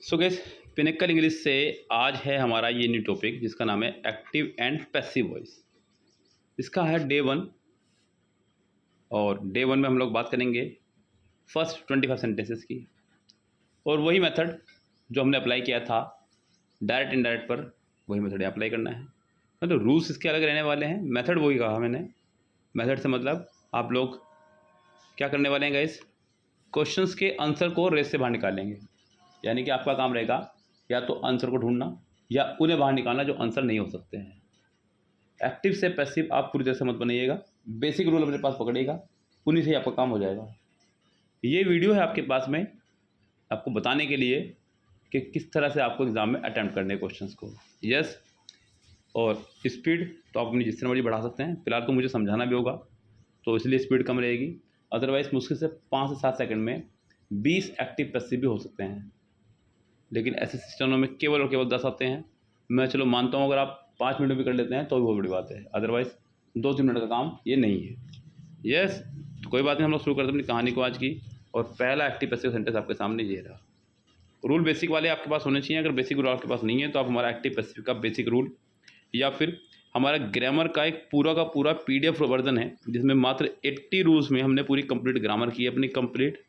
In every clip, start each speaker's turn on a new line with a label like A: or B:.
A: सो gas pinnacle English से आज है हमारा ये न्यू टॉपिक जिसका नाम है एक्टिव एंड पैसिव वॉइस। इसका है डे 1 और डे 1 में हम लोग बात करेंगे फर्स्ट 25 सेंटेंसेस की और वही मेथड जो हमने अप्लाई किया था डायरेक्ट इनडायरेक्ट पर, वही मेथड अप्लाई करना है। मतलब रूल्स इसके अलग रहने वाले हैं, मेथड वही कहा मैंने। मेथड से मतलब आप लोग क्या करने वाले हैं गाइस, क्वेश्चंस के आंसर को रेस से बाहर निकालेंगे। यानी कि आपका काम रहेगा या तो आंसर को ढूंढना या उन्हें बाहर निकालना जो आंसर नहीं हो सकते हैं। एक्टिव से पैसिव आप पूरी तरह से मत बनाइएगा, बेसिक रूल अपने पास पकड़िएगा, उन्हीं से ही आपका काम हो जाएगा। ये वीडियो है आपके पास में आपको बताने के लिए कि किस तरह से आपको एग्ज़ाम में अटैम्प्ट करने हैं क्वेश्चंस को। यस, और स्पीड तो आप अपनी जिस तरह मर्जी बढ़ा सकते हैं। फिलहाल तो मुझे समझाना भी होगा तो इसलिए स्पीड कम रहेगी, अदरवाइज़ मुश्किल से 5 से 7 सेकंड में 20 एक्टिव पैसिव भी हो सकते हैं। लेकिन ऐसे सिस्टमों में केवल और केवल 10 आते हैं। मैं चलो मानता हूँ अगर आप 5 मिनट में भी कर लेते हैं तो भी बहुत बड़ी बात है, अदरवाइज़ 2-3 मिनट का काम ये नहीं है। यस, तो कोई बात नहीं, हम लोग शुरू करते हैं अपनी कहानी को आज की। और पहला एक्टिव पैसिव सेंटेंस आपके सामने ये रहा। रूल बेसिक वाले आपके पास होने चाहिए। अगर बेसिक रूल आपके पास नहीं है तो आप हमारा एक्टिव पैसिव का बेसिक रूल या फिर हमारा ग्रामर का एक पूरा का पूरा PDF वर्जन है जिसमें मात्र 80 रूल्स में हमने पूरी कंप्लीट ग्रामर की अपनी कंप्लीट।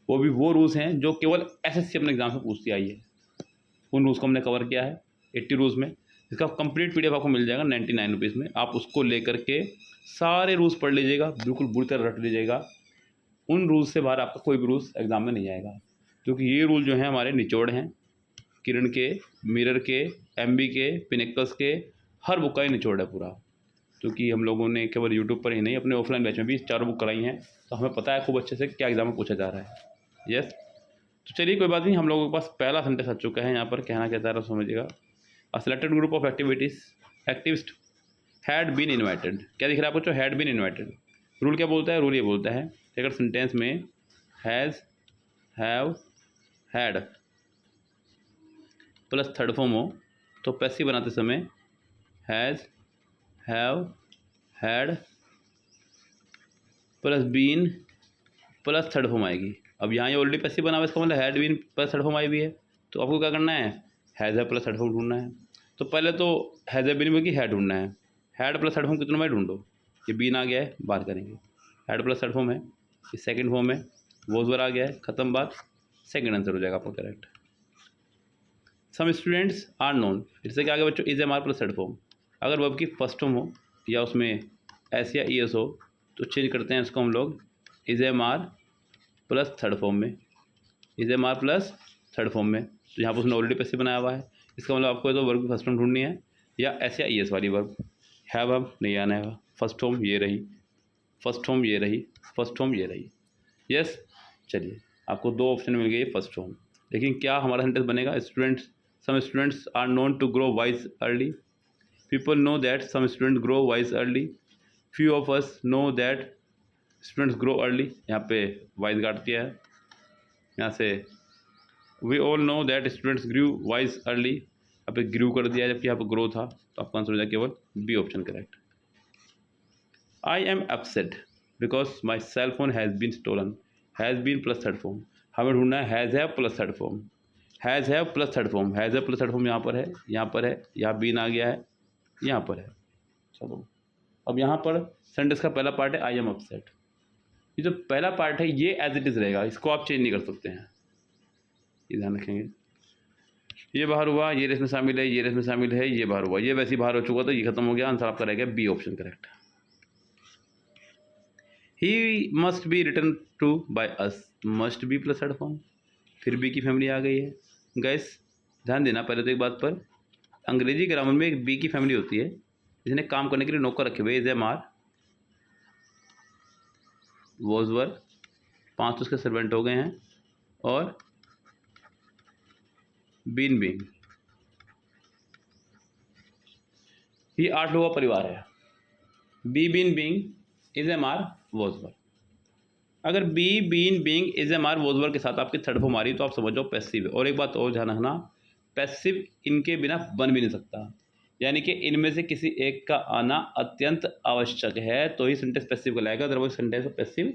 A: वो भी वो रूल्स हैं जो केवल SSC अपने एग्जाम से पूछती आई है। उन रूल्स को हमने कवर किया है 80 रूल्स में। इसका कंप्लीट PDF आपको मिल जाएगा 99 रुपीज़ में। आप उसको लेकर के सारे रूल्स पढ़ लीजिएगा, बिल्कुल बुरी तरह रट लीजिएगा। उन रूल्स से बाहर आपका कोई भी रूल्स एग्जाम में नहीं आएगा, क्योंकि ये रूल जो हैं हमारे निचोड़ हैं। किरण के, मिरर के, MB के, पिनेकल्स के, हर बुक का ही निचोड़ है पूरा। क्योंकि हम लोगों ने केवल यूट्यूब पर ही नहीं अपने ऑफलाइन बैच में भी 4 बुक कराई हैं, तो हमें पता है खूब अच्छे से क्या एग्जाम में पूछा जा रहा है। यस, तो चलिए कोई बात नहीं, हम लोगों के पास पहला सेंटेंस आ चुका है। यहाँ पर कहना क्या चाह रहा है समझिएगा। A selected group of activist had been invited. क्या दिख रहा है आपको, हैड बीन इन्वाइटेड। रूल क्या बोलता है, रूल ये बोलता है कि अगर सेंटेंस में has, have, had plus third form हो तो पैसिव बनाते समय has, have, had plus been plus third form आएगी। अब यहाँ ये ऑलरेडी पैसिव बना हुआ है, इसका मतलब had been plus third form आई भी है। तो आपको क्या करना है, has have plus third form ढूंढना है। तो पहले तो हैज़ है बीन की हैड ढूंढना है। हैड प्लस थर्ड फॉर्म कितना में ढूंढो, ये बीन आ गया है, बात करेंगे। हैड प्लस थर्ड फॉर्म है, ये सेकंड फॉर्म है, वॉज आ गया है, खत्म बात, सेकंड आंसर हो जाएगा आपका correct. Some students are known, इससे क्या आगे बच्चों, is am are plus third form. अगर वर्ब की फर्स्ट फॉर्म हो या उसमें एस या ES हो तो चेंज करते हैं इसको हम लोग is am are plus third form में, is am are plus third form में। तो यहाँ पर उसने ऑलरेडी पैसिव बनाया हुआ है, इसका मतलब आपको तो वर्ब की फर्स्ट फॉर्म ढूंढनी है या एस या ES वाली वर्ब। हैव अब नहीं आना है, फर्स्ट फॉर्म ये रही, फर्स्ट फॉर्म ये रही, फर्स्ट फॉर्म ये रही। यस, चलिए आपको 2 ऑप्शन मिल गए फर्स्ट फॉर्म। लेकिन क्या हमारा सेंटेंस बनेगा, students some students are known to grow wise early. People know that some student grow wise early. Few of us know that students grow early. यहाँ पे वाइज काट दिया है, यहाँ से we all know that students grew wise early, यहाँ पे ग्रू कर दिया है जबकि यहाँ पे ग्रो था। तो आपका आंसर हो जाए केवल B option correct. I am upset because my cell phone has been stolen. Has been plus third form, हमें ढूंढना है has have plus third form. Has have plus third form, has have plus third form यहाँ पर है, यहाँ पर है, यहाँ बीन आ गया है, यहाँ पर है। चलो अब यहाँ पर सेंटेंस का पहला पार्ट है आई एम अपसेट। ये जो पहला पार्ट है ये एज इट इज़ रहेगा, इसको आप चेंज नहीं कर सकते हैं, ये ध्यान रखेंगे। ये बाहर हुआ, ये रेस में शामिल है, ये रेस में शामिल है, ये बाहर हुआ, ये वैसे ही बाहर हो चुका था, ये खत्म हो गया। आंसर आपका रहेगा B option correct. He must be return to by us, must be plus third form, फिर B की फैमिली आ गई है। गैस ध्यान देना पहले तो एक बात पर, अंग्रेजी ग्रामर में एक B की फैमिली होती है जिसने काम करने के लिए नौकर रखे हुए, is am are, was were, 5 तो उसके सर्वेंट हो गए हैं, और बीन बींग, ये 8 लोगों का परिवार है। Be been being is am are was were. अगर be been being is am are was were के साथ आपकी थर्ड फॉर्म आ रही तो आप समझ जाओ पैसिव है। और एक बात और ध्यान रखना, पैसिव इनके बिना बन भी नहीं सकता, यानी कि इनमें से किसी एक का आना अत्यंत आवश्यक है तो ही सेंटेंस पैसिव कहलाएगा, अदरवाइज सेंटेंस पैसिव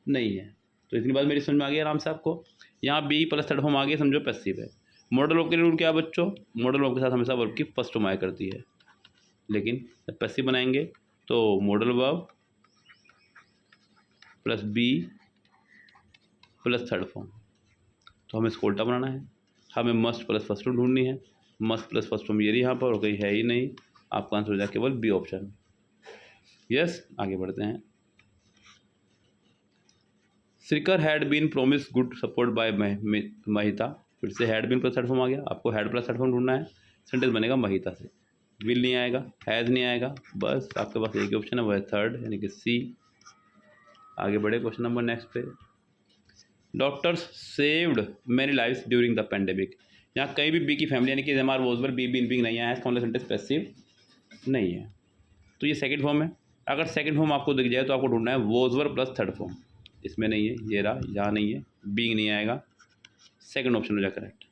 A: नहीं है। तो इतनी बात मेरी समझ में आ गई आराम से आपको। यहाँ बी प्लस थर्ड फॉर्म आ गया, समझो पैसिव है। मॉडल वर्ब के रूल क्या है बच्चों, मॉडल वर्ब के साथ हमेशा वर्ब की फर्स्ट फॉर्म आया करती है, लेकिन जब पैसिव बनाएंगे तो modal verb plus be plus third form. तो हमें इसको उल्टा बनाना है, हमें मस्ट प्लस फर्स्ट फॉर्म ढूंढनी है। मस्ट प्लस फर्स्ट फॉर्म ये रही यहाँ पर, और कहीं है ही नहीं, आपका आंसर हो जाए केवल बी ऑप्शन। यस, आगे बढ़ते हैं। Shreekar had been promise good support by Mahita. फिर से had been plus third form आ गया, आपको हैड प्लस थर्ड फॉर्म ढूंढना है। सेंटेंस बनेगा महिता से, विल नहीं आएगा, हैज़ नहीं आएगा, बस आपके पास एक ही ऑप्शन है, वह है थर्ड यानी कि सी। आगे बढ़े क्वेश्चन नंबर नेक्स्ट पे। Doctors saved many lives during the pandemic. यहाँ कहीं भी बी की फैमिली यानी कि एम-आर वॉजवर बी बीन बिंग नहीं आया है, इसका मतलब सेंटेंस पैसिव नहीं है, तो ये सेकंड फॉर्म है। अगर सेकंड फॉर्म आपको दिख जाए तो आपको ढूंढना है वॉजवर प्लस थर्ड फॉर्म। इसमें नहीं है, ये रहा, यहाँ नहीं है, बीइंग नहीं आएगा, सेकंड ऑप्शन हो जाए correct.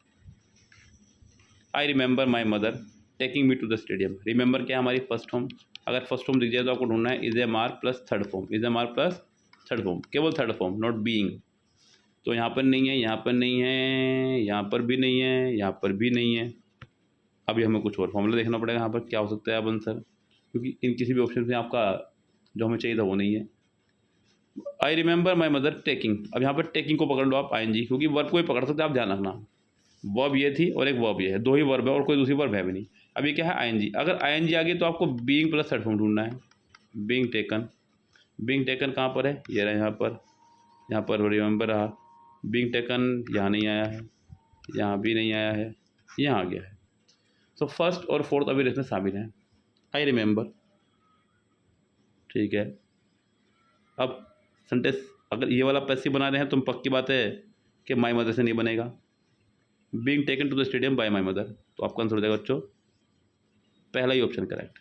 A: I remember my mother taking me to the stadium. Remember क्या है हमारी फर्स्ट फॉर्म, अगर फर्स्ट फॉर्म दिख जाए तो आपको ढूंढना है is am are plus third form, is am are plus third form, केवल थर्ड फॉर्म, नॉट बीइंग। तो यहाँ पर नहीं है, यहाँ पर नहीं है, यहाँ पर भी नहीं है, यहाँ पर भी नहीं है। अभी हमें कुछ और फॉर्मूला देखना पड़ेगा यहाँ पर क्या हो सकता है अब आंसर, क्योंकि इन किसी भी ऑप्शन में आपका जो हमें चाहिए था वो नहीं है। आई रिमेंबर माई मदर टेकिंग, अब यहाँ पर टेकिंग को पकड़ लो आप आईएनजी, क्योंकि वर्ब को ही पकड़ सकते हैं आप, ध्यान रखना। वर्ब ये थी और एक वर्ब ये है, दो ही वर्ब है और कोई दूसरी वर्ब है भी नहीं। अब ये क्या है आईएनजी, अगर आईएनजी आ गई तो आपको बीइंग प्लस थर्ड फॉर्म ढूंढना है। बीइंग टेकन, बीइंग टेकन कहाँ पर है, ये रहा यहाँ पर रिमेंबर रहा। बीइंग टेकन यहाँ नहीं आया है, यहाँ भी नहीं आया है, यहाँ आ गया है। सो फर्स्ट और फोर्थ अभी इसमें शामिल हैं। आई रिमेंबर, ठीक है। अब सेंटेंस अगर ये वाला पैसिव बना रहे हैं तो पक्की बात है कि माई मदर से नहीं बनेगा। Being taken to the stadium by my mother, तो आपका आंसर हो जाएगा बच्चों पहला ही ऑप्शन करेक्ट।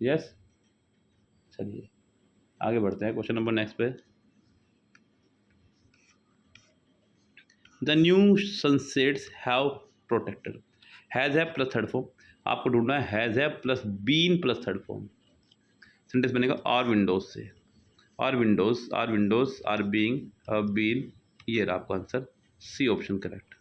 A: यस, चलिए आगे बढ़ते हैं क्वेश्चन नंबर नेक्स्ट पे। The new sunsets have protected, has have plus third form, आपको ढूंढना है has have plus been plus third form. Sentence बनेगा आर विंडोज से, are windows, are windows, are being, been, ये रहा आपका आंसर सी ऑप्शन करेक्ट।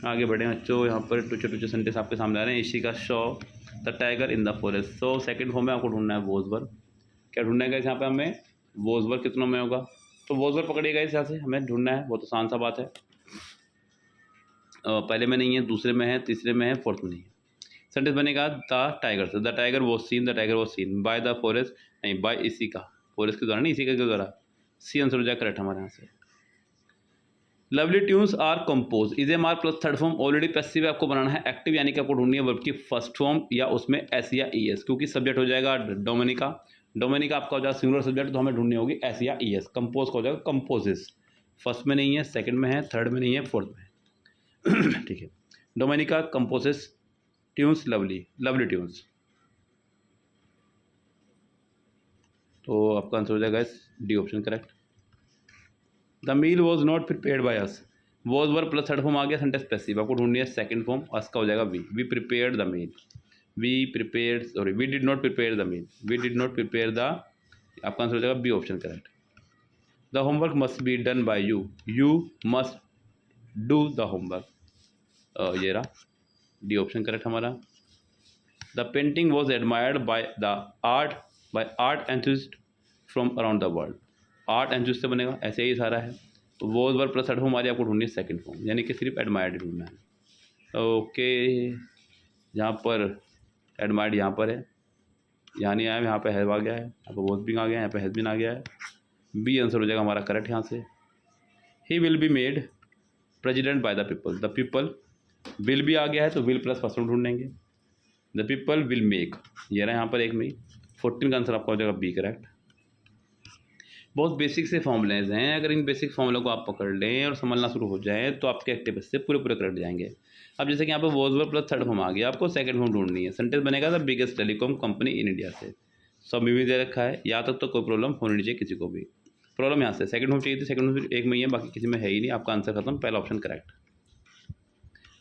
A: आगे बढ़े बच्चों, यहाँ पर टूचे टूचे सेंटेंस आपके सामने आ रहे हैं। इसी का show the tiger in the forest, so second form में आपको ढूंढना है वॉजवर। क्या ढूंढना है यहाँ पे हमें, वॉजवर कितनों में होगा, तो वॉजवर पकड़िएगा इस यहाँ से हमें ढूंढना है, बहुत आसान सा बात है। पहले में नहीं है, दूसरे में है, तीसरे में है, फोर्थ में नहीं है। सेंटेंस बनेगा द टाइगर से, the tiger was seen, the tiger was seen by the forest, नहीं बाय इसी का, फॉरेस्ट के द्वारा नहीं, इसी के द्वारा, सी आंसर हो जाए करेक्ट हमारे यहाँ से। Lovely tunes are compose, is am are plus third form, already passive आपको बनाना है एक्टिव, यानी कि आपको ढूंढनी है वर्ब की फर्स्ट फॉर्म या उसमें एस या ई एस, क्योंकि सब्जेक्ट हो जाएगा डोमिनिका, डोमिनिका आपका हो जाएगा सिंगुलर सब्जेक्ट, तो हमें ढूंढनी होगी एस या ई एस। कंपोज का हो जाएगा कंपोजिस, फर्स्ट में नहीं है, सेकंड में है, थर्ड में नहीं है, फोर्थ में है ठीक है। Dominica composes tunes lovely, lovely tunes, तो आपका आंसर हो जाएगा D option correct. The meal was not prepared by us, was were plus third form आ गया, सेंटेंस पैसिव, आपको ढूंढनी है सेकंड फॉर्म, अस का हो जाएगा we prepared the meal, we prepared, sorry we did not prepare the meal, we did not prepare the, आपका answer हो जाएगा B option correct. The homework must be done by you, you must do the homework, ये रहा D option correct हमारा। The painting was admired by the art enthusiast from around the world, art enthusiast से बनेगा, ऐसे ही सारा है। Was were plus third form हमारी आपको ढूंढनी है सेकंड फॉर्म, यानी कि सिर्फ एडमायर्ड ढूंढना है। ओके, यहाँ पर एडमायर्ड यहाँ पर है, यहाँ नहीं आया, यहाँ पे हैव आ गया है, यहाँ पर वॉज बीइंग आ गया है, यहाँ पे हैज बीन आ गया है, बी आंसर हो जाएगा हमारा करेक्ट यहाँ से। He will be made president by the people, the people will भी आ गया है तो विल प्लस फर्स्ट फॉर्म ढूंढेंगे, द पीपल विल मेक, ये रहा यहाँ पर एक में ही, 14 का आंसर आपका हो जाएगा बी करेक्ट। बहुत बेसिक से फॉर्मूलेज हैं, अगर इन बेसिक फॉर्मूलों को आप पकड़ लें और समझना शुरू हो जाए तो आपके एक्टिव से पूरे करेक्ट जाएंगे। अब जैसे कि यहाँ पर was were plus third form आ गया, आपको सेकंड फॉर्म ढूंढनी है। सेंटेंस बनेगा the biggest telecom company in India से, सब में भी दे रखा है, यहाँ तक तो कोई प्रॉब्लम होनी नहीं चाहिए किसी को भी। प्रॉब्लम यहाँ से सेकंड फॉर्म चाहिए थी, सेकंड फॉर्म एक में ही है, बाकी किसी में है ही नहीं, आपका आंसर खत्म, पहला option correct.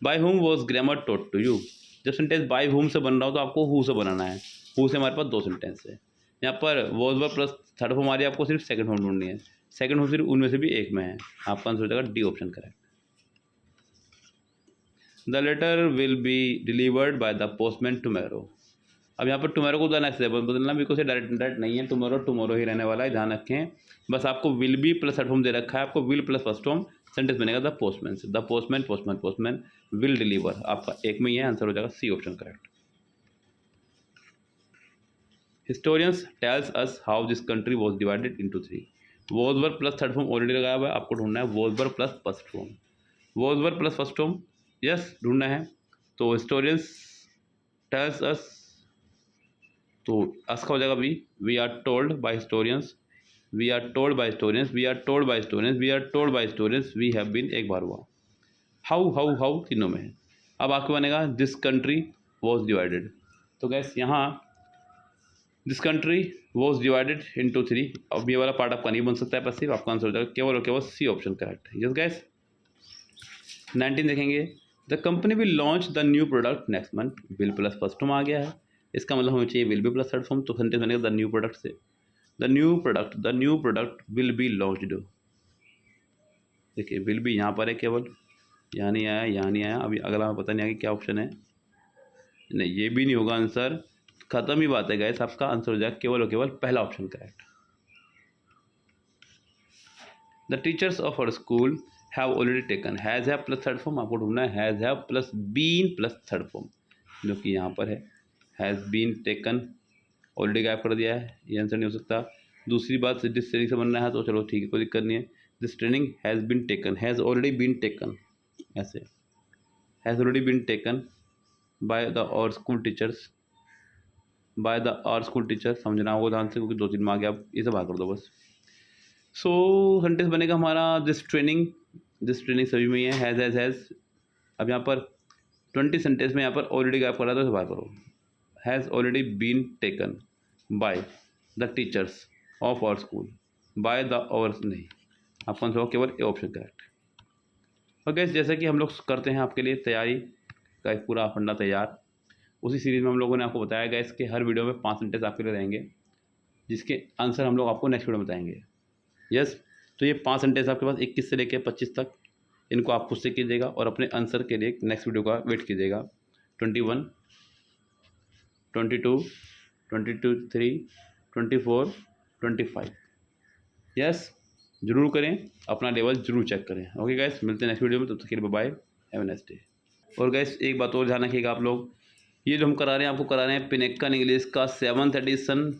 A: By whom was grammar taught to you, जब सेंटेंस बाय हुम से बन रहा हो तो आपको हु से बनाना है, हु से हमारे पास दो सेंटेंस है। यहाँ पर was were plus third form आ रही है, आपको सिर्फ सेकंड फॉर्म ढूंढनी है। सेकंड ऑप्शन उनमें से भी एक में है। आपका आंसर हो जाएगा D option correct. The letter will be delivered by the postman tomorrow. अब यहाँ पर टुमारो को द नेक्स्ट डे बदलना, बिकॉज ये डायरेक्ट नहीं है, टुमारो टुमारो ही रहने वाला है, ध्यान रखें। बस आपको will be plus third form दे रखा है, आपको will plus first form, sentence बनेगा द पोस्टमैन से, the postman postman postman will deliver. आपका एक में ही है, आंसर हो जाएगा C option correct. Historians tells us how this country was divided into 3। Was verb plus third form already लगाया हुआ है, आपको ढूंढना है was verb plus first form. Was verb plus first form yes ढूंढना है। तो हिस्टोरियंस टेल्स अस, तो अस का हो जाएगा we are told by historians, we are told by historians, we are told by historians, we are told by historians, we have been एक बार हुआ। हाउ हाउ हाउ तीनों में है। अब आपको बनेगा दिस कंट्री वॉज डिवाइडेड। तो गैस यहाँ this country was divided into 3। अब ये वाला पार्ट आपका नहीं बन सकता है पैसिव, आपका आंसर हो जाएगा केवल और केवल सी ऑप्शन करेक्ट है। Yes guess. 19 देखेंगे, the company will launch the new product next month. Will plus first form आ गया है, इसका मतलब होना चाहिए will be plus third form, तो सेंटेंस बनेगा द न्यू प्रोडक्ट से। The new product will be launched. देखिए विल बी यहाँ पर है केवल, यहाँ नहीं आया, यहाँ नहीं आया, अभी अगला पता नहीं आगे क्या ऑप्शन है, नहीं ये भी नहीं होगा आंसर, खत्म ही बात है गाइस। आपका आंसर हो जाएगा केवल और केवल पहला option correct. The teachers of our school have already taken, has have plus third form, आपको ढूंढना है has have plus been plus third form, जो कि यहाँ पर है हैज़ बीन टेकन, ऑलरेडी गायब कर दिया है, ये आंसर नहीं हो सकता। दूसरी बात जिस तरीके से बनना है तो चलो ठीक है, कोई दिक्कत नहीं है। This training has been taken, has already been taken, ऐसे has already been taken by the our school teachers, by the our school teacher, समझना होगा ध्यान से क्योंकि 2-3 में आ गया, अब इसे बाहर कर दो बस। सो सेंटेंस बनेगा हमारा दिस ट्रेनिंग सभी में ही है, हैज़। अब यहाँ पर 20 सेंटेंस में यहाँ पर ऑलरेडी गायब कर रहा था, तो बाहर करो। Has already been taken by the teachers of our school, by the ours नहीं, आपका आंसर होगा केवल ए ऑप्शन करेक्ट। और गैस जैसा कि हम लोग करते हैं आपके लिए तैयारी का एक पूरा फंडा तैयार, उसी सीरीज़ में हम लोगों ने आपको बताया गैस कि हर वीडियो में 5 सेंटेंस आपके लिए रहेंगे, जिसके आंसर हम लोग आपको नेक्स्ट वीडियो में बताएंगे। यस, तो ये 5 सेंटेंस आपके पास 21 से लेकर 25 तक, इनको आप खुद से कीजिएगा और अपने आंसर के लिए नेक्स्ट वीडियो का वेट कीजिएगा। 21, 22, 23, 24, 25। यस, ज़रूर करें, अपना लेवल ज़रूर चेक करें। ओके गाइस, मिलते हैं नेक्स्ट वीडियो में, तब तक के लिए bye, have a nice day. और गाइस एक बात और ध्यान रखिएगा आप लोग, ये जो हम करा रहे हैं आपको करा रहे हैं पिनेक्कन इंग्लिश का 7th एडिशन,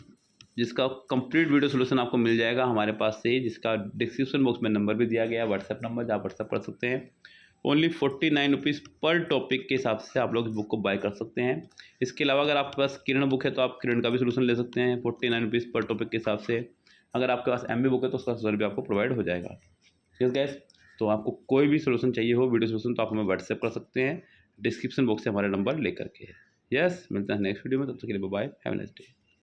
A: जिसका कंप्लीट वीडियो सोल्यूशन आपको मिल जाएगा हमारे पास से, जिसका डिस्क्रिप्शन बॉक्स में नंबर भी दिया गया है, व्हाट्सएप नंबर, जहाँ व्हाट्सएप कर सकते हैं। ओनली 49 रुपीज़ पर टॉपिक के हिसाब से आप लोग इस बुक को बाय कर सकते हैं। इसके अलावा अगर आपके पास किरण बुक है तो आप किरण का भी सोल्यूशन ले सकते हैं 49 रुपीज़ पर टॉपिक के हिसाब से। अगर आपके पास MB बुक है तो उसका सोल्यूशन भी आपको प्रोवाइड हो जाएगा। ठीक है, तो आपको कोई भी सोल्यूशन चाहिए हो, वीडियो सोल्यूशन, तो आप हमें व्हाट्सएप कर सकते हैं डिस्क्रिप्शन बॉक्स से हमारे नंबर लेकर के। यस, मिलते हैं नेक्स्ट वीडियो में, तब तक के लिए bye, have a nice day.